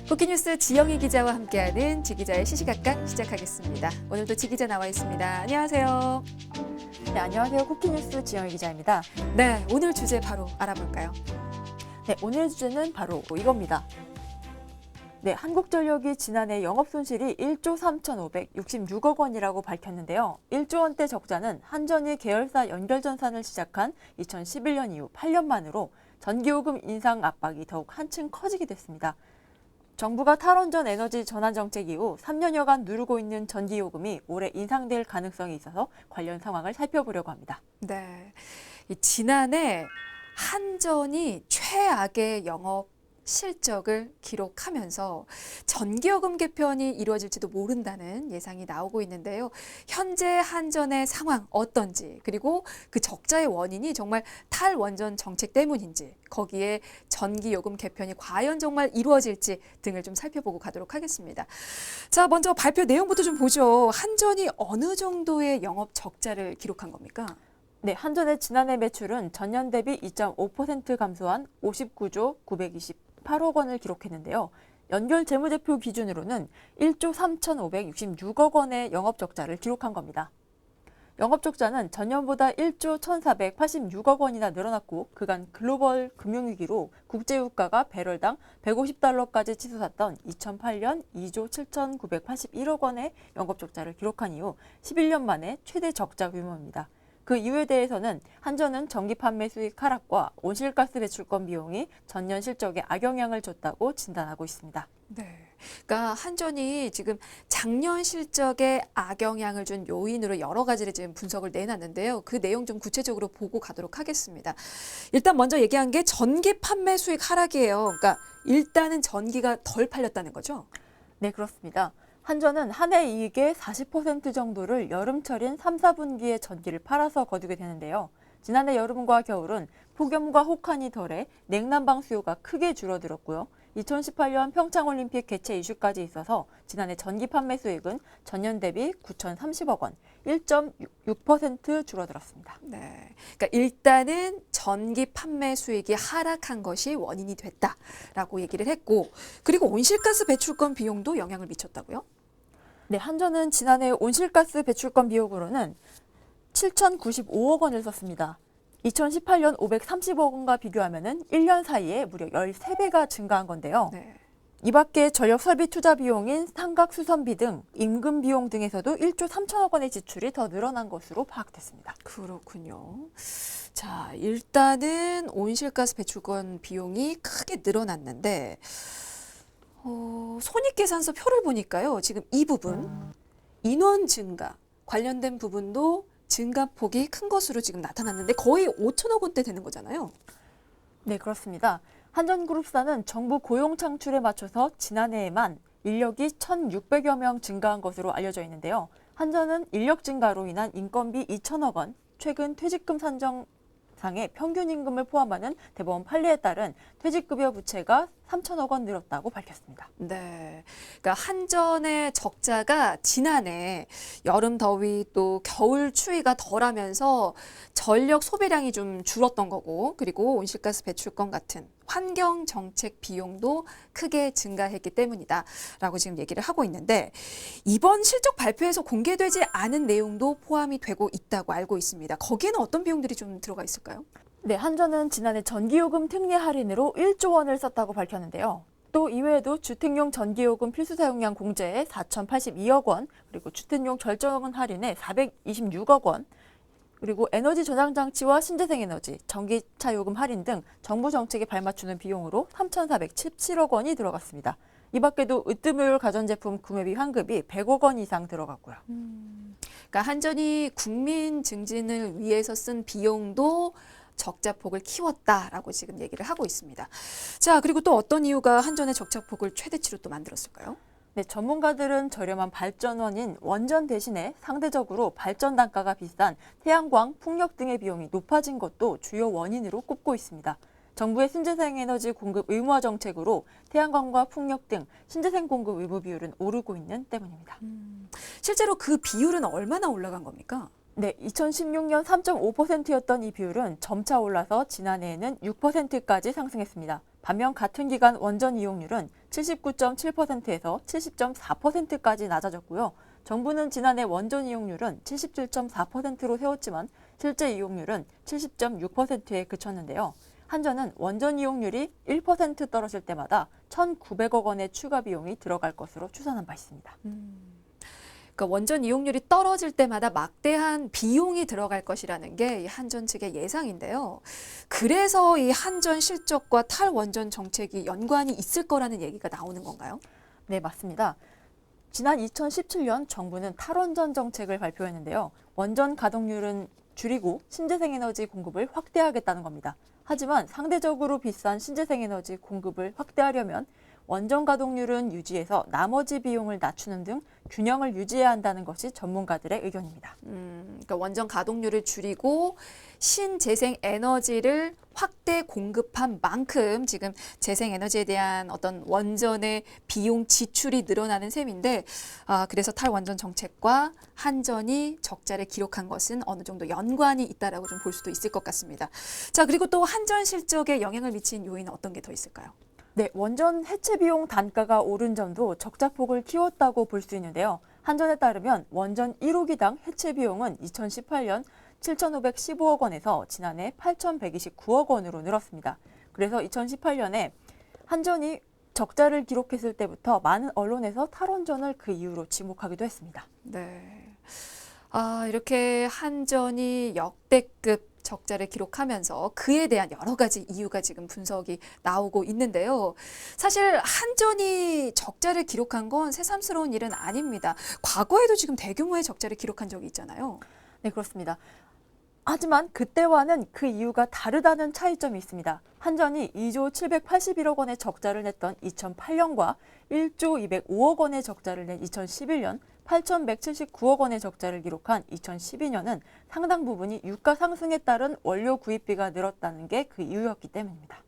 쿠키뉴스 지영희 기자와 함께하는 지기자의 시시각각 시작하겠습니다. 오늘도 지기자 나와 있습니다. 안녕하세요. 네, 안녕하세요. 쿠키뉴스 지영희 기자입니다. 네, 오늘 주제 바로 알아볼까요? 네, 오늘 주제는 바로 이겁니다. 네, 한국전력이 지난해 영업손실이 1조 3,566억 원이라고 밝혔는데요. 1조 원대 적자는 한전이 계열사 연결전산을 시작한 2011년 이후 8년 만으로 전기요금 인상 압박이 더욱 한층 커지게 됐습니다. 정부가 탈원전 에너지 전환 정책 이후 3년여간 누르고 있는 전기요금이 올해 인상될 가능성이 있어서 관련 상황을 살펴보려고 합니다. 네, 지난해 한전이 최악의 영업 실적을 기록하면서 전기요금 개편이 이루어질지도 모른다는 예상이 나오고 있는데요. 현재 한전의 상황 어떤지, 그리고 그 적자의 원인이 정말 탈원전 정책 때문인지, 거기에 전기요금 개편이 과연 정말 이루어질지 등을 좀 살펴보고 가도록 하겠습니다. 자, 먼저 발표 내용부터 좀 보죠. 한전이 어느 정도의 영업 적자를 기록한 겁니까? 네, 한전의 지난해 매출은 전년 대비 2.5% 감소한 59조 928억 원을 기록했는데요. 연결 재무제표 기준으로는 1조 3,566억 원의 영업적자를 기록한 겁니다. 영업적자는 전년보다 1조 1,486억 원이나 늘어났고 그간 글로벌 금융위기로 국제유가가 배럴당 150달러까지 치솟았던 2008년 2조 7,981억 원의 영업적자를 기록한 이후 11년 만에 최대 적자 규모입니다. 그 이유에 대해서는 한전은 전기 판매 수익 하락과 온실가스 배출권 비용이 전년 실적에 악영향을 줬다고 진단하고 있습니다. 네. 그러니까 한전이 지금 작년 실적에 악영향을 준 요인으로 여러 가지를 지금 분석을 내놨는데요. 그 내용 좀 구체적으로 보고 가도록 하겠습니다. 일단 먼저 얘기한 게 전기 판매 수익 하락이에요. 그러니까 일단은 전기가 덜 팔렸다는 거죠? 네, 그렇습니다. 한전은 한 해 이익의 40% 정도를 여름철인 3, 4분기에 전기를 팔아서 거두게 되는데요. 지난해 여름과 겨울은 폭염과 혹한이 덜해 냉난방 수요가 크게 줄어들었고요. 2018년 평창올림픽 개최 이슈까지 있어서 지난해 전기 판매 수익은 전년 대비 9,030억 원, 1.6% 줄어들었습니다. 네. 그러니까 일단은 전기 판매 수익이 하락한 것이 원인이 됐다라고 얘기를 했고, 그리고 온실가스 배출권 비용도 영향을 미쳤다고요? 네, 한전은 지난해 온실가스 배출권 비용으로는 7,095억 원을 썼습니다. 2018년 530억 원과 비교하면 1년 사이에 무려 13배가 증가한 건데요. 네. 이 밖에 전력 설비 투자 비용인 상각 수선비 등 임금 비용 등에서도 1조 3천억 원의 지출이 더 늘어난 것으로 파악됐습니다. 그렇군요. 자, 일단은 온실가스 배출권 비용이 크게 늘어났는데, 손익계산서 표를 보니까요. 지금 이 부분, 인원 증가 관련된 부분도 증가폭이 큰 것으로 지금 나타났는데 거의 5천억 원대 되는 거잖아요. 네, 그렇습니다. 한전그룹사는 정부 고용 창출에 맞춰서 지난해에만 인력이 1,600여 명 증가한 것으로 알려져 있는데요. 한전은 인력 증가로 인한 인건비 2천억 원, 최근 퇴직금 산정상의 평균 임금을 포함하는 대법원 판례에 따른 퇴직급여 부채가 3천억 원 늘었다고 밝혔습니다. 네. 그러니까 한전의 적자가 지난해 여름 더위 또 겨울 추위가 덜하면서 전력 소비량이 좀 줄었던 거고, 그리고 온실가스 배출권 같은 환경 정책 비용도 크게 증가했기 때문이다라고 지금 얘기를 하고 있는데, 이번 실적 발표에서 공개되지 않은 내용도 포함이 되고 있다고 알고 있습니다. 거기에는 어떤 비용들이 좀 들어가 있을까요? 네, 한전은 지난해 전기요금 특례 할인으로 1조 원을 썼다고 밝혔는데요. 또 이외에도 주택용 전기요금 필수 사용량 공제에 4,082억 원, 그리고 주택용 절전 할인에 426억 원, 그리고 에너지 저장 장치와 신재생 에너지, 전기차 요금 할인 등 정부 정책에 발맞추는 비용으로 3,417억 원이 들어갔습니다. 이 밖에도 으뜸요율 가전제품 구매비 환급이 100억 원 이상 들어갔고요. 그러니까 한전이 국민 증진을 위해서 쓴 비용도 적자폭을 키웠다라고 지금 얘기를 하고 있습니다. 자, 그리고 또 어떤 이유가 한전의 적자폭을 최대치로 또 만들었을까요? 네, 전문가들은 저렴한 발전원인 원전 대신에 상대적으로 발전 단가가 비싼 태양광, 풍력 등의 비용이 높아진 것도 주요 원인으로 꼽고 있습니다. 정부의 신재생 에너지 공급 의무화 정책으로 태양광과 풍력 등 신재생 공급 의무 비율은 오르고 있는 때문입니다. 실제로 그 비율은 얼마나 올라간 겁니까? 네, 2016년 3.5%였던 이 비율은 점차 올라서 지난해에는 6%까지 상승했습니다. 반면 같은 기간 원전 이용률은 79.7%에서 70.4%까지 낮아졌고요. 정부는 지난해 원전 이용률은 77.4%로 세웠지만 실제 이용률은 70.6%에 그쳤는데요. 한전은 원전 이용률이 1% 떨어질 때마다 1,900억 원의 추가 비용이 들어갈 것으로 추산한 바 있습니다. 그러니까 원전 이용률이 떨어질 때마다 막대한 비용이 들어갈 것이라는 게 이 한전 측의 예상인데요. 그래서 이 한전 실적과 탈원전 정책이 연관이 있을 거라는 얘기가 나오는 건가요? 네, 맞습니다. 지난 2017년 정부는 탈원전 정책을 발표했는데요. 원전 가동률은 줄이고 신재생에너지 공급을 확대하겠다는 겁니다. 하지만 상대적으로 비싼 신재생에너지 공급을 확대하려면 원전 가동률은 유지해서 나머지 비용을 낮추는 등 균형을 유지해야 한다는 것이 전문가들의 의견입니다. 그러니까 원전 가동률을 줄이고 신재생 에너지를 확대 공급한 만큼 지금 재생 에너지에 대한 어떤 원전의 비용 지출이 늘어나는 셈인데, 그래서 탈원전 정책과 한전이 적자를 기록한 것은 어느 정도 연관이 있다라고 좀 볼 수도 있을 것 같습니다. 자, 그리고 또 한전 실적에 영향을 미친 요인은 어떤 게 더 있을까요? 네, 원전 해체 비용 단가가 오른 점도 적자폭을 키웠다고 볼 수 있는데요. 한전에 따르면 원전 1호기당 해체 비용은 2018년 7,515억 원에서 지난해 8,129억 원으로 늘었습니다. 그래서 2018년에 한전이 적자를 기록했을 때부터 많은 언론에서 탈원전을 그 이유로 지목하기도 했습니다. 네. 이렇게 한전이 역대급 적자를 기록하면서 그에 대한 여러 가지 이유가 지금 분석이 나오고 있는데요. 사실 한전이 적자를 기록한 건 새삼스러운 일은 아닙니다. 과거에도 지금 대규모의 적자를 기록한 적이 있잖아요. 네, 그렇습니다. 하지만 그때와는 그 이유가 다르다는 차이점이 있습니다. 한전이 2조 781억 원의 적자를 냈던 2008년과 1조 205억 원의 적자를 낸 2011년, 8,179억 원의 적자를 기록한 2012년은 상당 부분이 유가 상승에 따른 원료 구입비가 늘었다는 게 그 이유였기 때문입니다.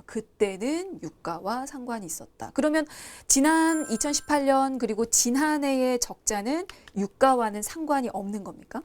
그때는 유가와 상관이 있었다. 그러면 지난 2018년 그리고 지난해의 적자는 유가와는 상관이 없는 겁니까?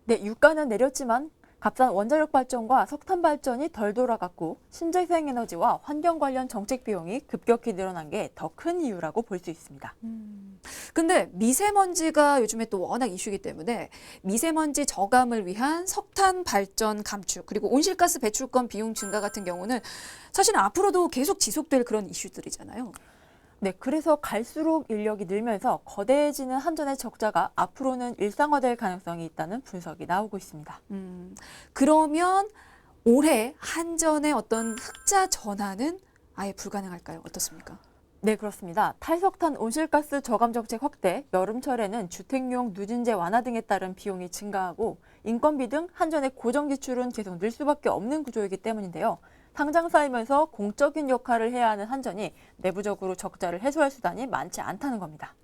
네, 유가는 내렸지만 값싼 원자력 발전과 석탄 발전이 덜 돌아갔고 신재생 에너지와 환경 관련 정책 비용이 급격히 늘어난 게 더 큰 이유라고 볼 수 있습니다. 근데 미세먼지가 요즘에 또 워낙 이슈이기 때문에 미세먼지 저감을 위한 석탄 발전 감축 그리고 온실가스 배출권 비용 증가 같은 경우는 사실 앞으로도 계속 지속될 그런 이슈들이잖아요. 네, 그래서 갈수록 인력이 늘면서 거대해지는 한전의 적자가 앞으로는 일상화될 가능성이 있다는 분석이 나오고 있습니다. 그러면 올해 한전의 어떤 흑자 전환은 아예 불가능할까요? 어떻습니까? 네, 그렇습니다. 탈석탄 온실가스 저감 정책 확대, 여름철에는 주택용 누진제 완화 등에 따른 비용이 증가하고 인건비 등 한전의 고정 지출은 계속 늘 수밖에 없는 구조이기 때문인데요. 상장사이면서 공적인 역할을 해야 하는 한전이 내부적으로 적자를 해소할 수단이 많지 않다는 겁니다.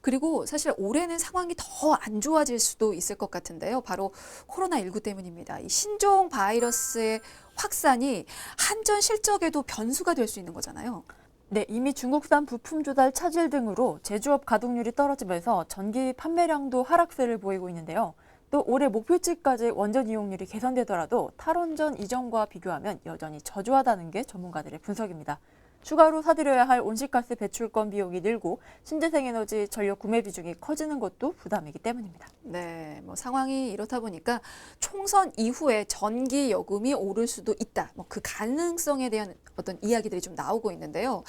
그리고 사실 올해는 상황이 더 안 좋아질 수도 있을 것 같은데요. 바로 코로나19 때문입니다. 이 신종 바이러스의 확산이 한전 실적에도 변수가 될 수 있는 거잖아요. 네, 이미 중국산 부품 조달 차질 등으로 제조업 가동률이 떨어지면서 전기 판매량도 하락세를 보이고 있는데요. 또 올해 목표치까지 원전 이용률이 개선되더라도 탈원전 이전과 비교하면 여전히 저조하다는 게 전문가들의 분석입니다. 추가로 사들여야 할 온실가스 배출권 비용이 늘고 신재생에너지 전력 구매 비중이 커지는 것도 부담이기 때문입니다. 네, 상황이 이렇다 보니까 총선 이후에 전기 요금이 오를 수도 있다. 그 가능성에 대한 어떤 이야기들이 좀 나오고 있는데요.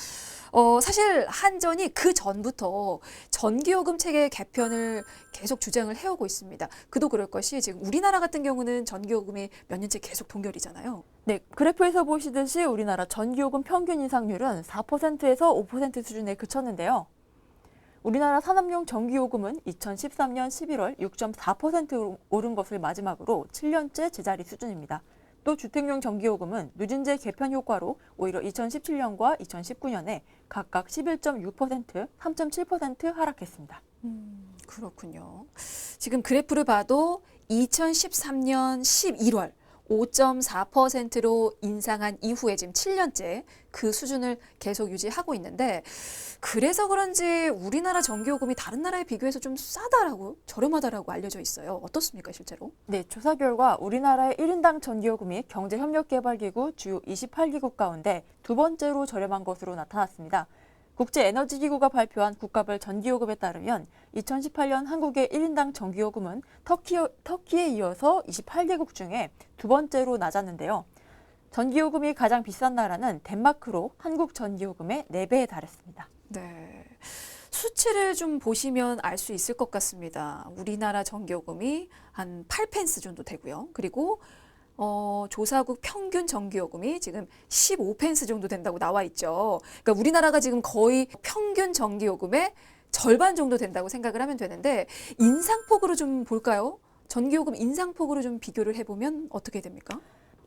사실 한전이 그 전부터 전기요금 체계 개편을 계속 주장을 해오고 있습니다. 그도 그럴 것이 지금 우리나라 같은 경우는 전기요금이 몇 년째 계속 동결이잖아요. 네, 그래프에서 보시듯이 우리나라 전기요금 평균 인상률은 4%에서 5% 수준에 그쳤는데요. 우리나라 산업용 전기요금은 2013년 11월 6.4% 오른 것을 마지막으로 7년째 제자리 수준입니다. 또 주택용 전기요금은 누진제 개편 효과로 오히려 2017년과 2019년에 각각 11.6%, 3.7% 하락했습니다. 그렇군요. 지금 그래프를 봐도 2013년 11월 5.4%로 인상한 이후에 지금 7년째 그 수준을 계속 유지하고 있는데 그래서 그런지 우리나라 전기요금이 다른 나라에 비교해서 좀 싸다라고 저렴하다라고 알려져 있어요. 어떻습니까, 실제로? 네, 조사 결과 우리나라의 1인당 전기요금이 경제협력개발기구 주요 28기국 가운데 두 번째로 저렴한 것으로 나타났습니다. 국제에너지기구가 발표한 국가별 전기요금에 따르면 2018년 한국의 1인당 전기요금은 터키에 이어서 28개국 중에 두 번째로 낮았는데요. 전기요금이 가장 비싼 나라는 덴마크로 한국 전기요금의 4배에 달했습니다. 네. 수치를 좀 보시면 알 수 있을 것 같습니다. 우리나라 전기요금이 한 8펜스 정도 되고요. 그리고 조사국 평균 전기요금이 지금 15펜스 정도 된다고 나와 있죠. 그러니까 우리나라가 지금 거의 평균 전기요금의 절반 정도 된다고 생각을 하면 되는데 인상폭으로 좀 볼까요? 전기요금 인상폭으로 좀 비교를 해보면 어떻게 됩니까?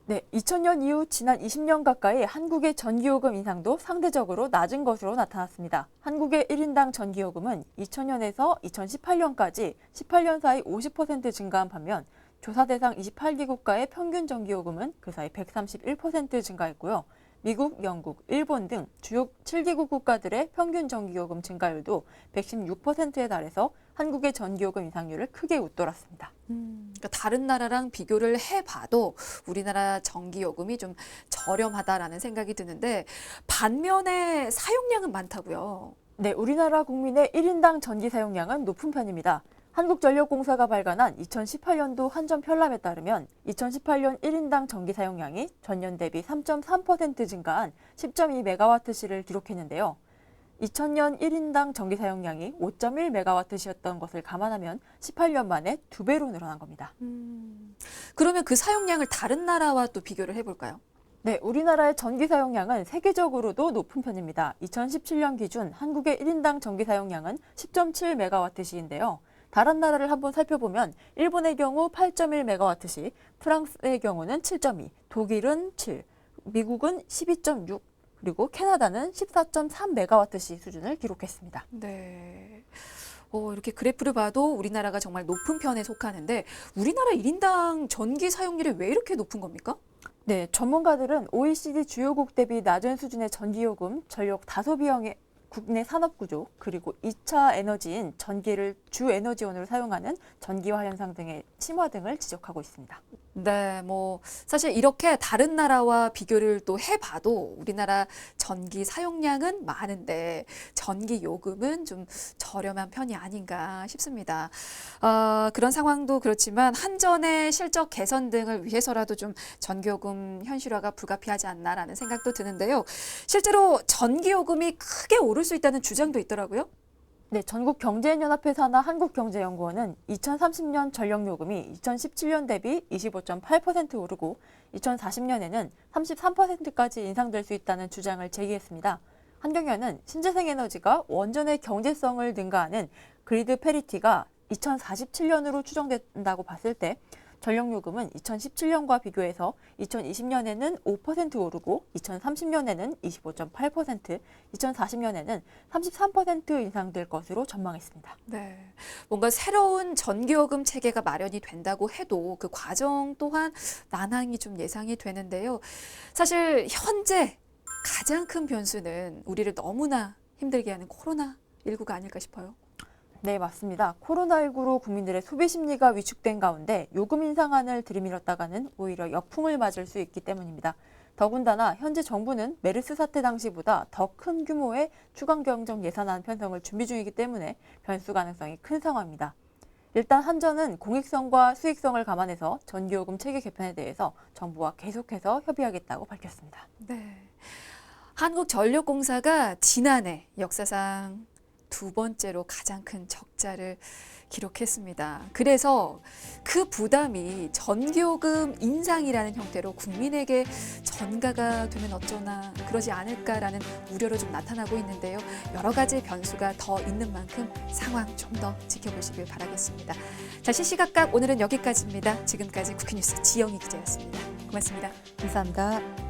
네, 2000년 이후 지난 20년 가까이 한국의 전기요금 인상도 상대적으로 낮은 것으로 나타났습니다. 한국의 1인당 전기요금은 2000년에서 2018년까지 18년 사이 50% 증가한 반면 조사 대상 28개국가의 평균 전기요금은 그 사이 131% 증가했고요. 미국, 영국, 일본 등 주요 7개국 국가들의 평균 전기요금 증가율도 116%에 달해서 한국의 전기요금 인상률을 크게 웃돌았습니다. 그러니까 다른 나라랑 비교를 해봐도 우리나라 전기요금이 좀 저렴하다라는 생각이 드는데 반면에 사용량은 많다고요. 네, 우리나라 국민의 1인당 전기 사용량은 높은 편입니다. 한국전력공사가 발간한 2018년도 한전편람에 따르면 2018년 1인당 전기 사용량이 전년 대비 3.3% 증가한 10.2메가와트시를 기록했는데요. 2000년 1인당 전기 사용량이 5.1메가와트시였던 것을 감안하면 18년 만에 2배로 늘어난 겁니다. 그러면 그 사용량을 다른 나라와 또 비교를 해볼까요? 네, 우리나라의 전기 사용량은 세계적으로도 높은 편입니다. 2017년 기준 한국의 1인당 전기 사용량은 10.7메가와트시인데요. 다른 나라를 한번 살펴보면 일본의 경우 8.1메가와트시, 프랑스의 경우는 7.2, 독일은 7, 미국은 12.6, 그리고 캐나다는 14.3메가와트시 수준을 기록했습니다. 네. 이렇게 그래프를 봐도 우리나라가 정말 높은 편에 속하는데 우리나라 1인당 전기 사용률이 왜 이렇게 높은 겁니까? 네, 전문가들은 OECD 주요국 대비 낮은 수준의 전기요금, 전력 다소 비용의 국내 산업구조, 그리고 2차 에너지인 전기를 주 에너지원으로 사용하는 전기화 현상 등의 침화 등을 지적하고 있습니다. 네, 사실 이렇게 다른 나라와 비교를 또 해봐도 우리나라 전기 사용량은 많은데 전기 요금은 좀 저렴한 편이 아닌가 싶습니다. 그런 상황도 그렇지만 한전의 실적 개선 등을 위해서라도 좀 전기요금 현실화가 불가피하지 않나라는 생각도 드는데요. 실제로 전기요금이 크게 오를 수 있다는 주장도 있더라고요. 네, 전국경제연합회 산하 한국경제연구원은 2030년 전력요금이 2017년 대비 25.8% 오르고 2040년에는 33%까지 인상될 수 있다는 주장을 제기했습니다. 한경연은 신재생에너지가 원전의 경제성을 능가하는 그리드 페리티가 2047년으로 추정된다고 봤을 때 전력요금은 2017년과 비교해서 2020년에는 5% 오르고 2030년에는 25.8%, 2040년에는 33% 인상될 것으로 전망했습니다. 네, 뭔가 새로운 전기요금 체계가 마련이 된다고 해도 그 과정 또한 난항이 좀 예상이 되는데요. 사실 현재 가장 큰 변수는 우리를 너무나 힘들게 하는 코로나19가 아닐까 싶어요. 네, 맞습니다. 코로나19로 국민들의 소비 심리가 위축된 가운데 요금 인상안을 들이밀었다가는 오히려 역풍을 맞을 수 있기 때문입니다. 더군다나 현재 정부는 메르스 사태 당시보다 더 큰 규모의 추가경정 예산안 편성을 준비 중이기 때문에 변수 가능성이 큰 상황입니다. 일단 한전은 공익성과 수익성을 감안해서 전기요금 체계 개편에 대해서 정부와 계속해서 협의하겠다고 밝혔습니다. 네, 한국전력공사가 지난해 역사상 두 번째로 가장 큰 적자를 기록했습니다. 그래서 그 부담이 전기요금 인상이라는 형태로 국민에게 전가가 되면 어쩌나 그러지 않을까라는 우려로 좀 나타나고 있는데요. 여러 가지 변수가 더 있는 만큼 상황 좀 더 지켜보시길 바라겠습니다. 자, 시시각각 오늘은 여기까지입니다. 지금까지 국회뉴스 지영희 기자였습니다. 고맙습니다. 감사합니다.